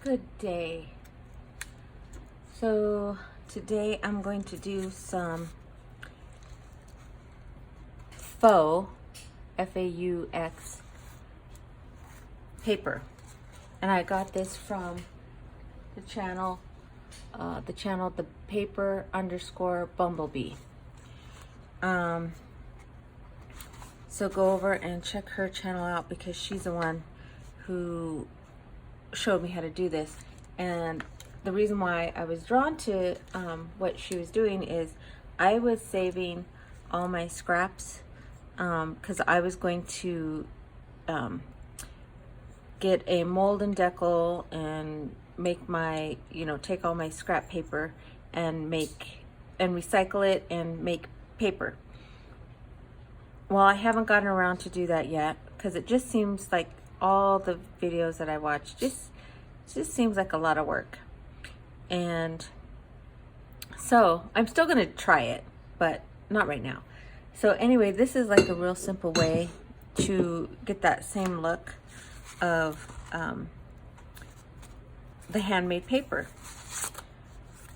Good day. So today I'm going to do some faux, F-A-U-X, paper. And I got this from the channel, the paper _ Bumblebee. So go over and check her channel out because she's the one who showed me how to do this. And the reason why I was drawn to what she was doing is I was saving all my scraps because I was going to get a mold and decal and make my, take all my scrap paper and recycle it and make paper. Well, I haven't gotten around to do that yet because it just seems like all the videos that I watch just seems like a lot of work. And so I'm still gonna try it, but not right now. So anyway, this is like a real simple way to get that same look of the handmade paper.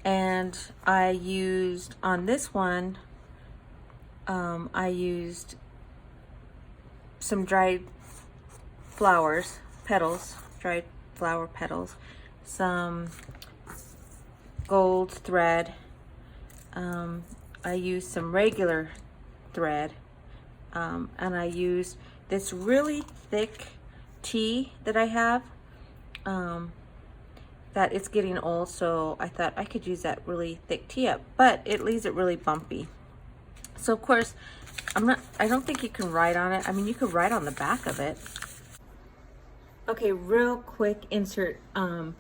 And I used, on this one, I used some dried flowers, dried flower petals, some gold thread. I used some regular thread, and I used this really thick tea that I have, that it's getting old, so I thought I could use that really thick tea up, but it leaves it really bumpy. So of course, I don't think you can write on it. I mean, you could write on the back of it. Okay, real quick insert. The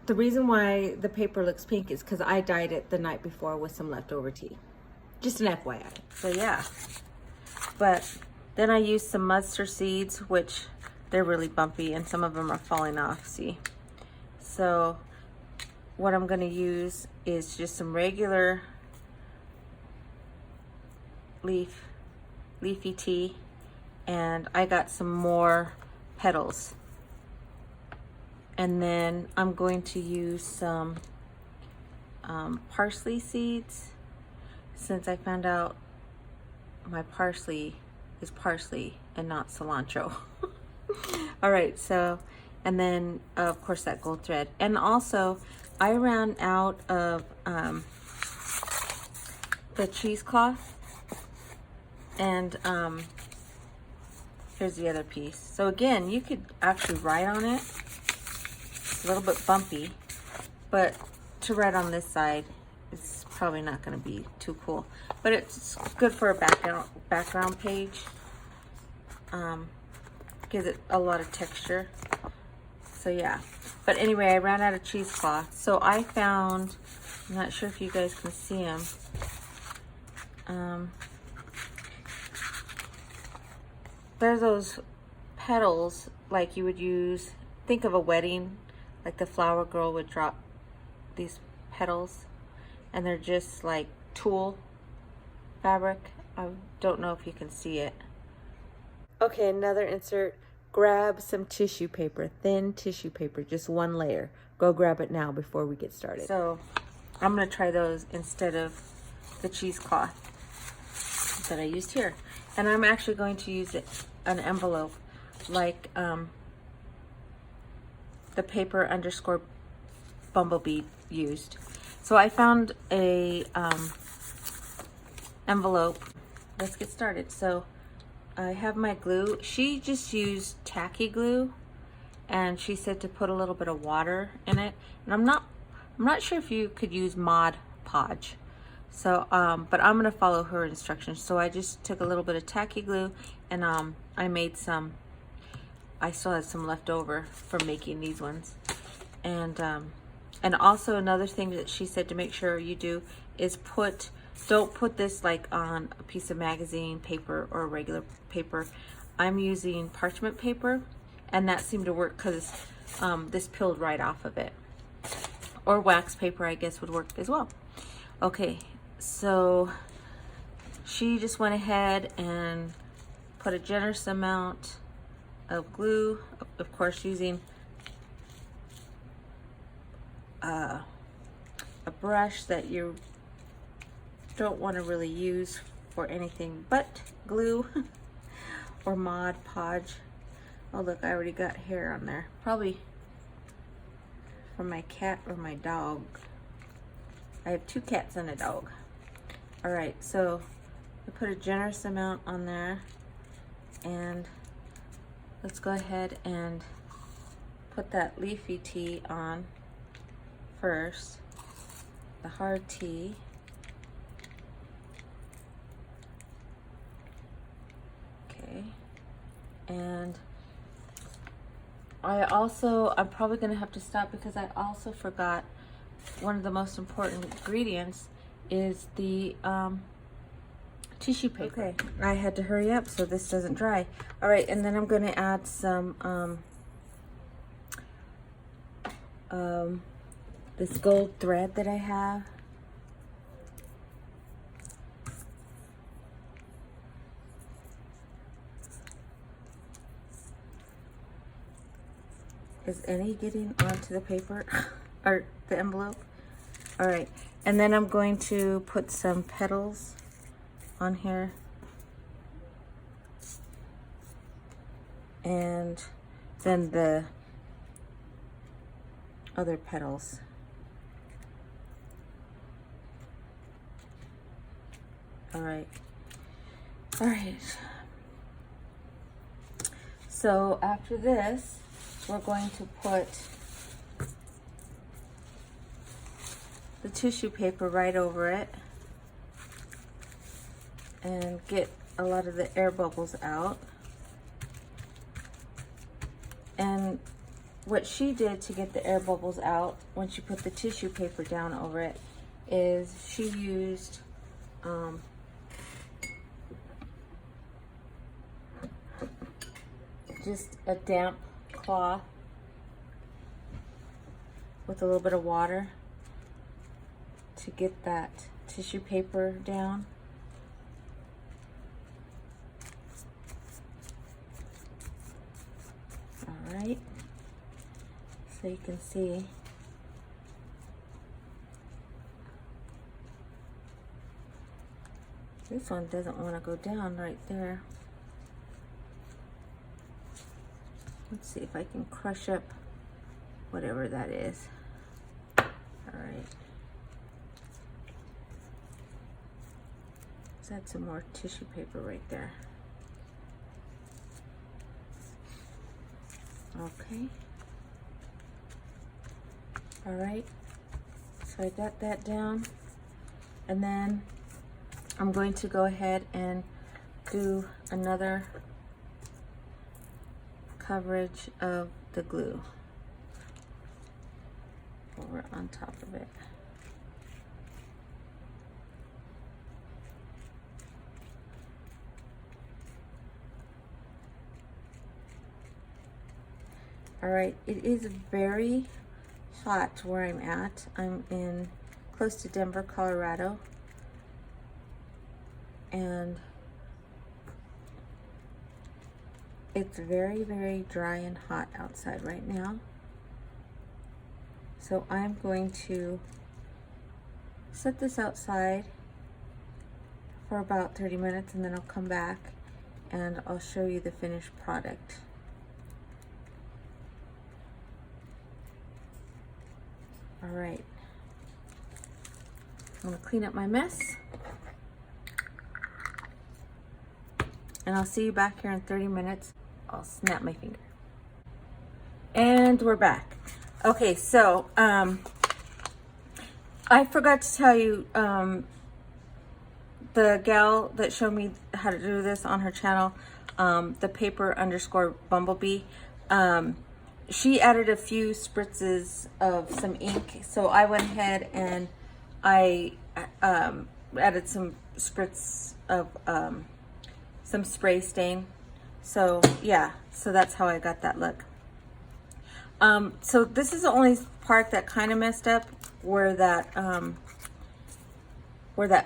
reason why the paper looks pink is because I dyed it the night before with some leftover tea. Just an FYI. So yeah. But then I used some mustard seeds, which they're really bumpy and some of them are falling off, see? So what I'm gonna use is just some regular leafy tea, and I got some more petals. And then I'm going to use some parsley seeds, since I found out my parsley is parsley and not cilantro. All right, so, and then of course that gold thread. And also I ran out of the cheesecloth, and here's the other piece. So again, you could actually write on it. It's a little bit bumpy, but to write on this side, it's probably not going to be too cool. But it's good for a background page. Gives it a lot of texture. So yeah. But anyway, I ran out of cheesecloth. So I found, I'm not sure if you guys can see them. There's those petals like you would use, think of a wedding, like the flower girl would drop these petals, and they're just like tulle fabric. I don't know if you can see it. Okay, another insert. Grab some tissue paper, thin tissue paper, just one layer. Go grab it now before we get started. So I'm gonna try those instead of the cheesecloth that I used here. And I'm actually going to use an envelope like the paper _ Bumblebee used. So I found a envelope. Let's get started. So I have my glue. She just used tacky glue, and she said to put a little bit of water in it. And I'm not sure if you could use Mod Podge. So, but I'm gonna follow her instructions. So I just took a little bit of tacky glue, and I made some. I still had some left over from making these ones. And also another thing that she said to make sure you do is don't put this like on a piece of magazine paper or regular paper. I'm using parchment paper, and that seemed to work because this peeled right off of it. Or wax paper, I guess, would work as well. Okay, so she just went ahead and put a generous amount of glue, of course using a brush that you don't want to really use for anything but glue or Mod Podge. Oh look, I already got hair on there. Probably from my cat or my dog. I have 2 cats and a dog. Alright, so I put a generous amount on there, and let's go ahead and put that leafy tea on first, the hard tea. Okay, and I'm probably gonna have to stop because I also forgot one of the most important ingredients is the tissue paper. Okay, I had to hurry up so this doesn't dry. All right, and then I'm gonna add some this gold thread that I have. Is any getting onto the paper or the envelope? All right, and then I'm going to put some petals on here, and then the other petals. All right. So after this, we're going to put the tissue paper right over it and get a lot of the air bubbles out. And what she did to get the air bubbles out when she put the tissue paper down over it is she used just a damp cloth with a little bit of water to get that tissue paper down. All right, so you can see this one doesn't want to go down right there. Let's see if I can crush up whatever that is. All right. Let's add some more tissue paper right there. Okay. All right. So I got that down. And then I'm going to go ahead and do another coverage of the glue over on top of it. All right, it is very hot where I'm at. I'm in close to Denver, Colorado, and it's very, very dry and hot outside right now. So I'm going to set this outside for about 30 minutes, and then I'll come back and I'll show you the finished product. All right, I'm gonna clean up my mess, and I'll see you back here in 30 minutes. I'll snap my finger. And we're back. Okay, so I forgot to tell you, the gal that showed me how to do this on her channel, the paper_Bumblebee, she added a few spritzes of some ink. So I went ahead and I added some spritz of some spray stain. So yeah, so that's how I got that look. So this is the only part that kind of messed up, where that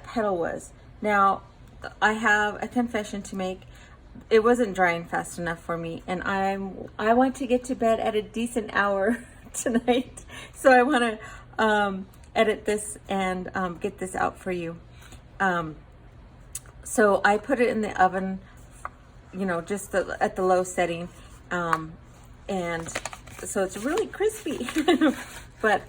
petal was. Now, I have a confession to make. It wasn't drying fast enough for me, and I want to get to bed at a decent hour tonight. So I want to edit this and get this out for you. So I put it in the oven, you know, just at the low setting, and so it's really crispy. But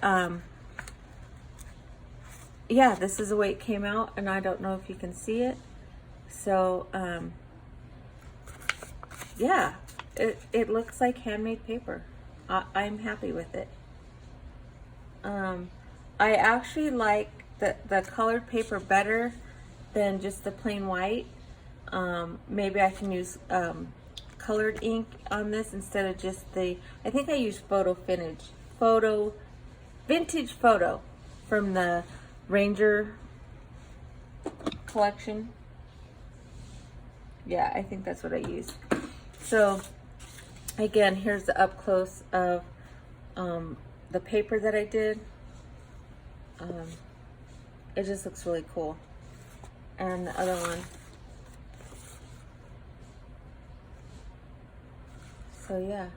yeah, this is the way it came out, and I don't know if you can see it. So yeah, it looks like handmade paper. I'm happy with it. I actually like the colored paper better than just the plain white. Maybe I can use colored ink on this instead of just I think I use vintage photo from the Ranger collection. Yeah, I think that's what I use. So again, here's the up close of the paper that I did. It just looks really cool. And the other one. So yeah,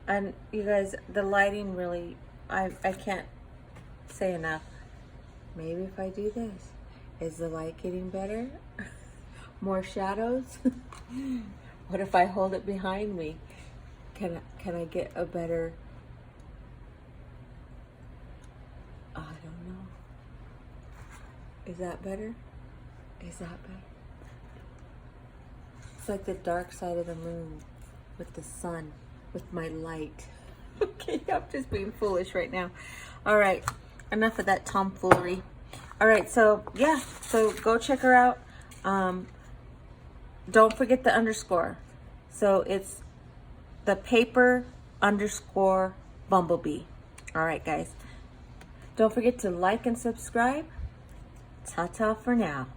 and you guys, the lighting really, I can't say enough. Maybe if I do this, is the light getting better? More shadows? What if I hold it behind me? Can I get a better, I don't know. Is that better? Is that better? It's like the dark side of the moon with the sun, with my light. Okay, I'm just being foolish right now. All right, enough of that tomfoolery. All right, so yeah, so go check her out. Don't forget the underscore. So it's the paper _ Bumblebee. All right, guys. Don't forget to like and subscribe. Ta-ta for now.